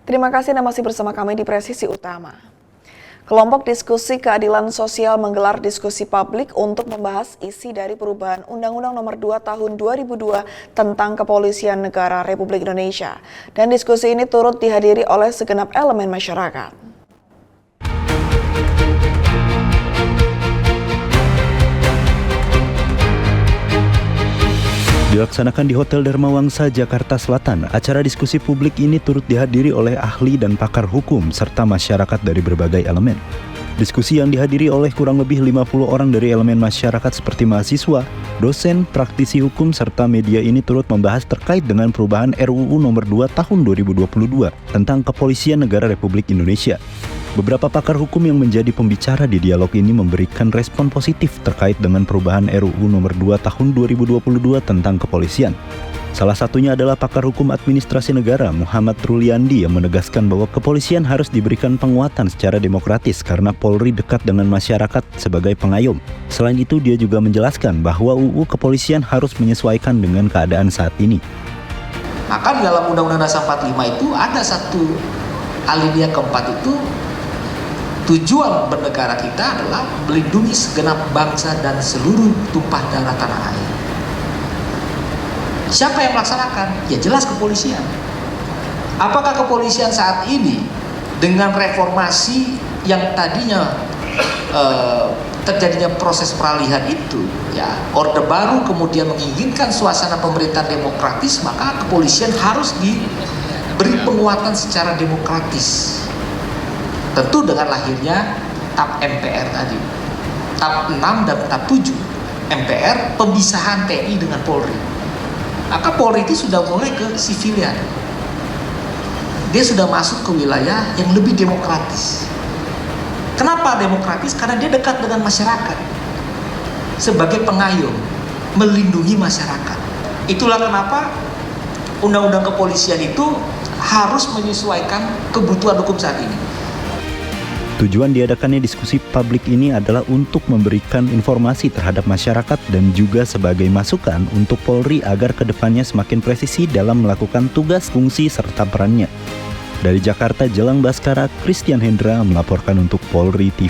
Terima kasih Anda masih bersama kami di Presisi Utama. Kelompok Diskusi Keadilan Sosial menggelar diskusi publik untuk membahas isi dari perubahan Undang-Undang Nomor 2 Tahun 2002 tentang Kepolisian Negara Republik Indonesia. Dan diskusi ini turut dihadiri oleh segenap elemen masyarakat. Dilaksanakan di Hotel Dharma Wangsa, Jakarta Selatan, acara diskusi publik ini turut dihadiri oleh ahli dan pakar hukum serta masyarakat dari berbagai elemen. Diskusi yang dihadiri oleh kurang lebih 50 orang dari elemen masyarakat seperti mahasiswa, dosen, praktisi hukum, serta media ini turut membahas terkait dengan perubahan RUU Nomor 2 Tahun 2022 tentang Kepolisian Negara Republik Indonesia. Beberapa pakar hukum yang menjadi pembicara di dialog ini memberikan respon positif terkait dengan perubahan RUU Nomor 2 Tahun 2022 tentang kepolisian. Salah satunya adalah pakar hukum administrasi negara Muhammad Ruliandi yang menegaskan bahwa kepolisian harus diberikan penguatan secara demokratis karena Polri dekat dengan masyarakat sebagai pengayom. Selain itu, dia juga menjelaskan bahwa UU kepolisian harus menyesuaikan dengan keadaan saat ini. Maka di dalam Undang-Undang Dasar 45 itu ada satu alinea keempat itu, tujuan bernegara kita adalah melindungi segenap bangsa dan seluruh tumpah darah tanah air. Siapa yang melaksanakan? Ya jelas kepolisian. Apakah kepolisian saat ini dengan reformasi yang tadinya terjadinya proses peralihan itu, ya Orde Baru kemudian menginginkan suasana pemerintahan demokratis, maka kepolisian harus diberi penguatan secara demokratis. Tentu dengan lahirnya TAP MPR tadi, TAP 6 dan TAP 7 MPR, pemisahan TNI dengan Polri. Maka Polri itu sudah mulai ke sivilian. Dia sudah masuk ke wilayah yang lebih demokratis. Kenapa demokratis? Karena dia dekat dengan masyarakat. Sebagai pengayom, melindungi masyarakat. Itulah kenapa Undang-Undang Kepolisian itu harus menyesuaikan kebutuhan hukum saat ini. Tujuan diadakannya diskusi publik ini adalah untuk memberikan informasi terhadap masyarakat dan juga sebagai masukan untuk Polri agar kedepannya semakin presisi dalam melakukan tugas, fungsi, serta perannya. Dari Jakarta, Jelang Baskara, Christian Hendra melaporkan untuk Polri TV.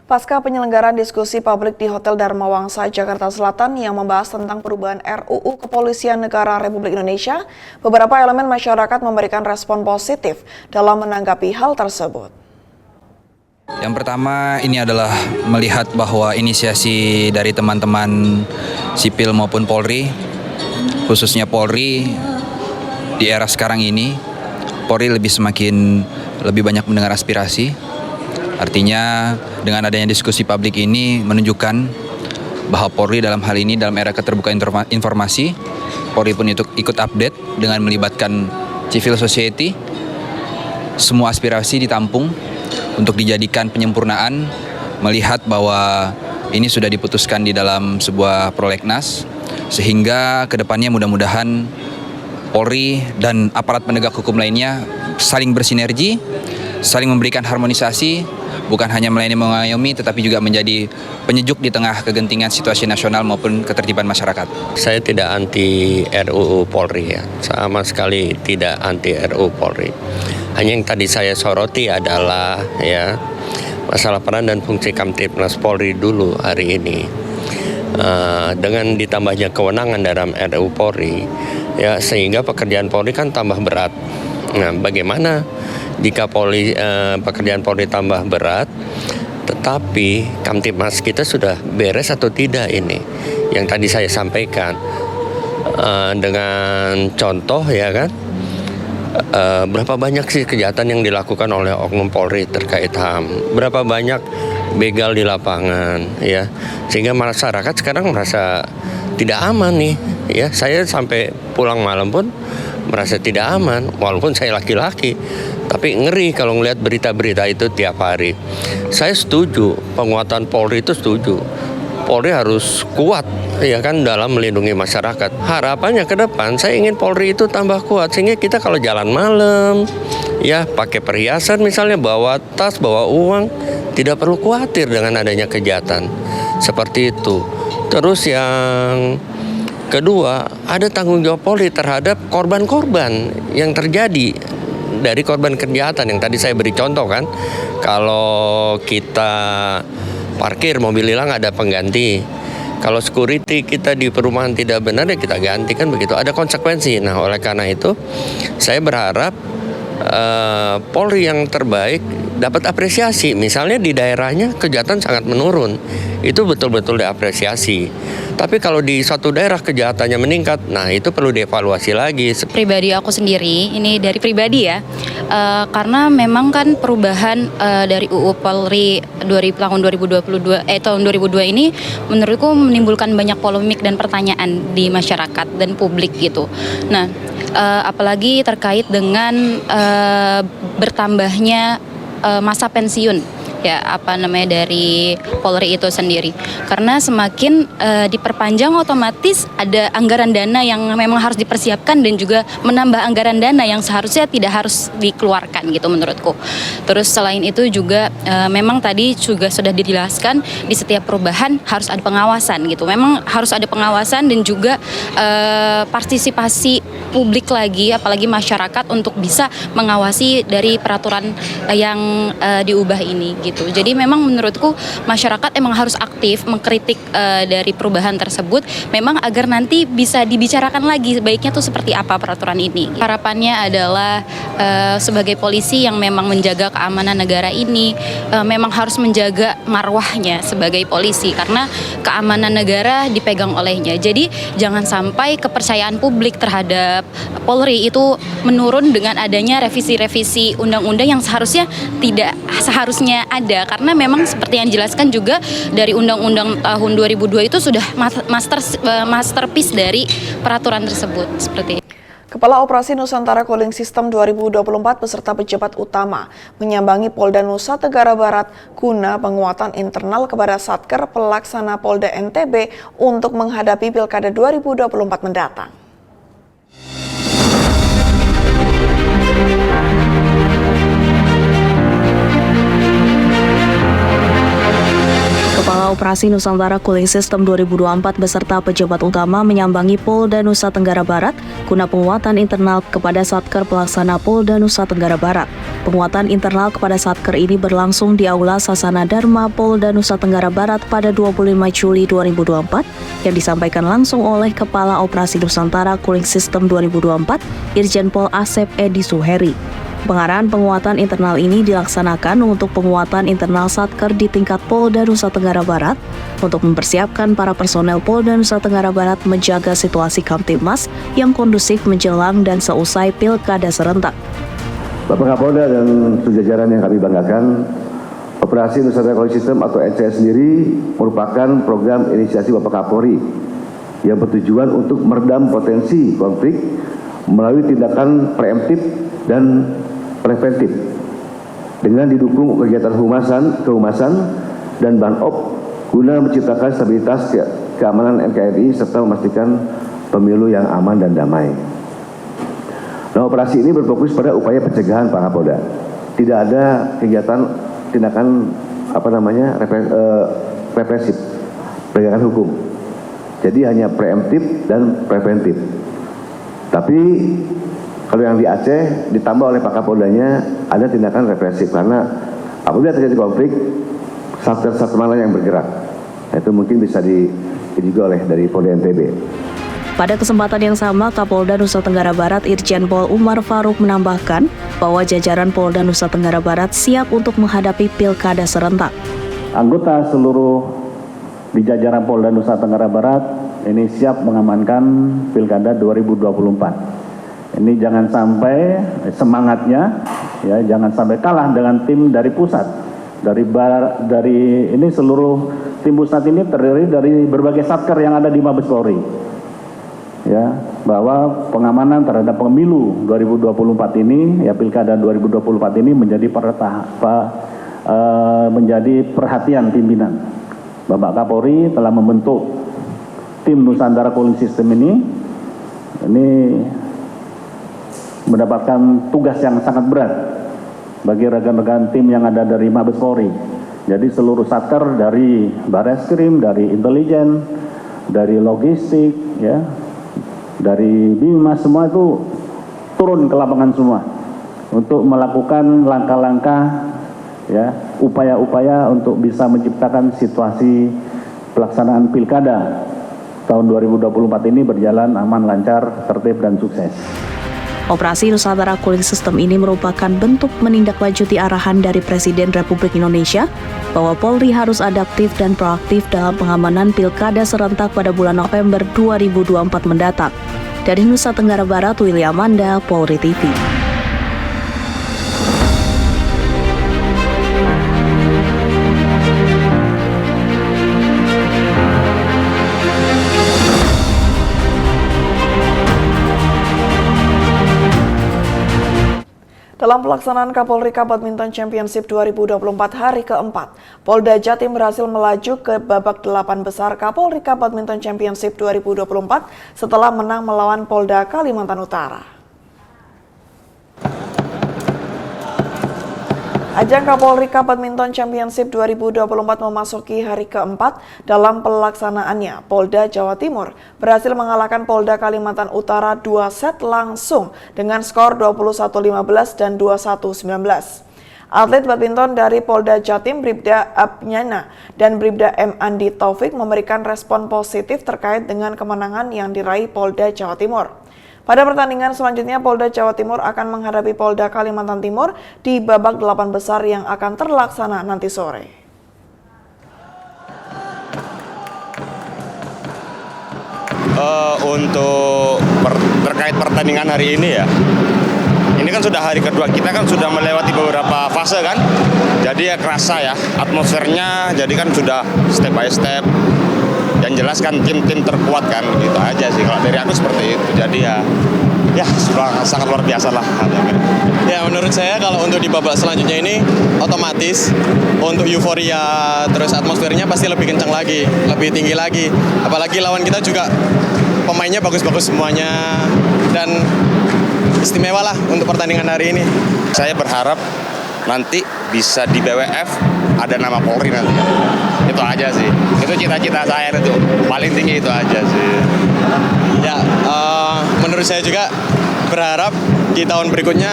Pasca penyelenggaraan diskusi publik di Hotel Dharma Wangsa, Jakarta Selatan yang membahas tentang perubahan RUU Kepolisian Negara Republik Indonesia, beberapa elemen masyarakat memberikan respon positif dalam menanggapi hal tersebut. Yang pertama ini adalah melihat bahwa inisiasi dari teman-teman sipil maupun Polri, khususnya Polri di era sekarang ini, Polri semakin lebih banyak mendengar aspirasi. Artinya dengan adanya diskusi publik ini menunjukkan bahwa Polri dalam hal ini dalam era keterbukaan informasi, Polri pun ikut update dengan melibatkan civil society. Semua aspirasi ditampung untuk dijadikan penyempurnaan, melihat bahwa ini sudah diputuskan di dalam sebuah prolegnas, sehingga kedepannya mudah-mudahan Polri dan aparat penegak hukum lainnya saling bersinergi, saling memberikan harmonisasi, bukan hanya melayani mengayomi, tetapi juga menjadi penyejuk di tengah kegentingan situasi nasional maupun ketertiban masyarakat. Saya tidak anti RUU Polri ya, sama sekali tidak anti RUU Polri. Hanya yang tadi saya soroti adalah ya masalah peran dan fungsi Kamtibmas Polri dulu hari ini. Dengan ditambahnya kewenangan dalam RUU Polri, ya sehingga pekerjaan Polri kan tambah berat. Nah, bagaimana jika pekerjaan Polri tambah berat, tetapi Kamtibmas kita sudah beres atau tidak ini? Yang tadi saya sampaikan dengan contoh ya kan, berapa banyak sih kejahatan yang dilakukan oleh oknum Polri terkait HAM? Berapa banyak begal di lapangan ya, sehingga masyarakat sekarang merasa tidak aman nih ya. Saya sampai pulang malam pun merasa tidak aman, walaupun saya laki-laki, tapi ngeri kalau ngelihat berita-berita itu tiap hari. Saya setuju, penguatan Polri itu setuju. Polri harus kuat ya kan dalam melindungi masyarakat. Harapannya ke depan saya ingin Polri itu tambah kuat, sehingga kita kalau jalan malam ya pakai perhiasan misalnya, bawa tas, bawa uang, tidak perlu khawatir dengan adanya kejahatan seperti itu. Terus yang Kedua, ada tanggung jawab Polri terhadap korban-korban yang terjadi dari korban kejahatan yang tadi saya beri contoh kan. Kalau kita parkir mobil hilang ada pengganti. Kalau security kita di perumahan tidak benar ya kita ganti kan begitu. Ada konsekuensi. Nah, oleh karena itu saya berharap Polri yang terbaik dapat apresiasi. Misalnya di daerahnya kejahatan sangat menurun, itu betul-betul diapresiasi. Tapi kalau di suatu daerah kejahatannya meningkat, nah itu perlu dievaluasi lagi. Pribadi aku sendiri, ini dari pribadi ya, karena memang kan perubahan dari UU Polri tahun 2002 ini menurutku menimbulkan banyak polemik dan pertanyaan di masyarakat dan publik gitu. Nah, apalagi terkait dengan bertambahnya masa pensiun dari Polri itu sendiri, karena semakin diperpanjang otomatis ada anggaran dana yang memang harus dipersiapkan dan juga menambah anggaran dana yang seharusnya tidak harus dikeluarkan gitu menurutku. Terus selain itu juga memang tadi juga sudah dijelaskan di setiap perubahan harus ada pengawasan gitu, memang harus ada pengawasan dan juga partisipasi publik lagi, apalagi masyarakat untuk bisa mengawasi dari peraturan yang diubah ini gitu. Jadi memang menurutku masyarakat emang harus aktif mengkritik dari perubahan tersebut, memang agar nanti bisa dibicarakan lagi baiknya tuh seperti apa peraturan ini. Harapannya adalah sebagai polisi yang memang menjaga keamanan negara ini memang harus menjaga marwahnya sebagai polisi, karena keamanan negara dipegang olehnya. Jadi jangan sampai kepercayaan publik terhadap Polri itu menurun dengan adanya revisi-revisi undang-undang yang seharusnya ada, karena memang seperti yang dijelaskan juga dari undang-undang tahun 2002 itu sudah masterpiece dari peraturan tersebut seperti itu. Kepala Operasi Nusantara Cooling System 2024 beserta pejabat utama menyambangi Polda Nusa Tenggara Barat guna penguatan internal kepada Satker pelaksana Polda NTB untuk menghadapi Pilkada 2024 mendatang. Kepala Operasi Nusantara Cooling System 2024 beserta pejabat utama menyambangi Polda Nusa Tenggara Barat guna penguatan internal kepada Satker pelaksana Polda Nusa Tenggara Barat. Penguatan internal kepada Satker ini berlangsung di Aula Sasana Dharma Polda Nusa Tenggara Barat pada 25 Juli 2024 yang disampaikan langsung oleh Kepala Operasi Nusantara Cooling System 2024 Irjen Pol Asep Edi Suheri. Pengarahan penguatan internal ini dilaksanakan untuk penguatan internal Satker di tingkat Polda Nusa Tenggara Barat untuk mempersiapkan para personel Polda Nusa Tenggara Barat menjaga situasi Kamtibmas yang kondusif menjelang dan seusai Pilkada serentak. Bapak Kapolda dan sejajaran yang kami banggakan, Operasi Nusantara Cooling System atau NCS sendiri merupakan program inisiasi Bapak Kapolri yang bertujuan untuk meredam potensi konflik melalui tindakan preemptif dan preventif dengan didukung kegiatan kehumasan dan BANOP guna menciptakan stabilitas keamanan NKRI serta memastikan pemilu yang aman dan damai. Nah, operasi ini berfokus pada upaya pencegahan Pak Kapolda. Tidak ada kegiatan tindakan represif, penegakan hukum. Jadi hanya preemptif dan preventif. Tapi kalau yang di Aceh ditambah oleh Pak Kapoldanya ada tindakan represif, karena apabila terjadi konflik satker mana yang bergerak. Nah, itu mungkin bisa juga oleh dari Polda NTB. Pada kesempatan yang sama, Kapolda Nusa Tenggara Barat Irjen Pol Umar Faruk menambahkan bahwa jajaran Polda Nusa Tenggara Barat siap untuk menghadapi Pilkada serentak. Anggota seluruh di jajaran Polda Nusa Tenggara Barat ini siap mengamankan Pilkada 2024. Ini jangan sampai semangatnya ya, jangan sampai kalah dengan tim dari pusat. Dari ini seluruh tim pusat ini terdiri dari berbagai satker yang ada di Mabes Polri. Ya, bahwa pengamanan terhadap pemilu 2024 ini, ya Pilkada 2024 ini menjadi menjadi perhatian pimpinan. Bapak Kapolri telah membentuk tim Nusantara Cooling System ini mendapatkan tugas yang sangat berat bagi rekan-rekan tim yang ada dari Mabes Polri. Jadi seluruh satker dari Bareskrim, dari intelijen, dari logistik, ya, dari Bimas, semua itu turun ke lapangan semua untuk melakukan langkah-langkah, ya, upaya-upaya untuk bisa menciptakan situasi pelaksanaan pilkada tahun 2024 ini berjalan aman, lancar, tertib, dan sukses. Operasi Nusantara Cooling System ini merupakan bentuk menindaklanjuti arahan dari Presiden Republik Indonesia bahwa Polri harus adaptif dan proaktif dalam pengamanan pilkada serentak pada bulan November 2024 mendatang. Dari Nusa Tenggara Barat, Willy Amanda, Polri TV. Dalam pelaksanaan Kapolri Cup Badminton Championship 2024 hari keempat, Polda Jatim berhasil melaju ke babak 8 besar Kapolri Cup Badminton Championship 2024 setelah menang melawan Polda Kalimantan Utara. Ajang Kapolri Cup Badminton Championship 2024 memasuki hari keempat. Dalam pelaksanaannya, Polda Jawa Timur berhasil mengalahkan Polda Kalimantan Utara 2 set langsung dengan skor 21-15 dan 21-19. Atlet badminton dari Polda Jatim, Bribda Abnyana dan Bribda M. Andi Taufik memberikan respon positif terkait dengan kemenangan yang diraih Polda Jawa Timur. Pada pertandingan selanjutnya, Polda Jawa Timur akan menghadapi Polda Kalimantan Timur di babak 8 besar yang akan terlaksana nanti sore. Untuk terkait pertandingan hari ini ya, ini kan sudah hari kedua, kita kan sudah melewati beberapa fase kan, jadi ya kerasa ya atmosfernya, jadi kan sudah step by step. Yang jelas kan tim-tim terkuat kan, gitu aja sih kalau dari aku seperti itu. Jadi ya sudah sangat luar biasa lah. Ya menurut saya kalau untuk di babak selanjutnya ini otomatis untuk euforia terus atmosfernya pasti lebih kencang lagi, lebih tinggi lagi. Apalagi lawan kita juga pemainnya bagus-bagus semuanya dan istimewa lah untuk pertandingan hari ini. Saya berharap nanti bisa di BWF ada nama Polri nanti. Itu aja sih. Itu cita-cita saya itu. Paling tinggi itu aja sih. Ya, menurut saya juga berharap di tahun berikutnya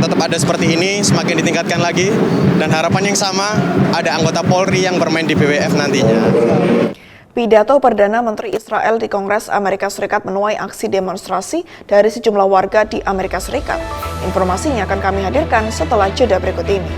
tetap ada seperti ini, semakin ditingkatkan lagi. Dan harapan yang sama, ada anggota Polri yang bermain di BWF nantinya. Pidato Perdana Menteri Israel di Kongres Amerika Serikat menuai aksi demonstrasi dari sejumlah warga di Amerika Serikat. Informasinya akan kami hadirkan setelah jeda berikut ini.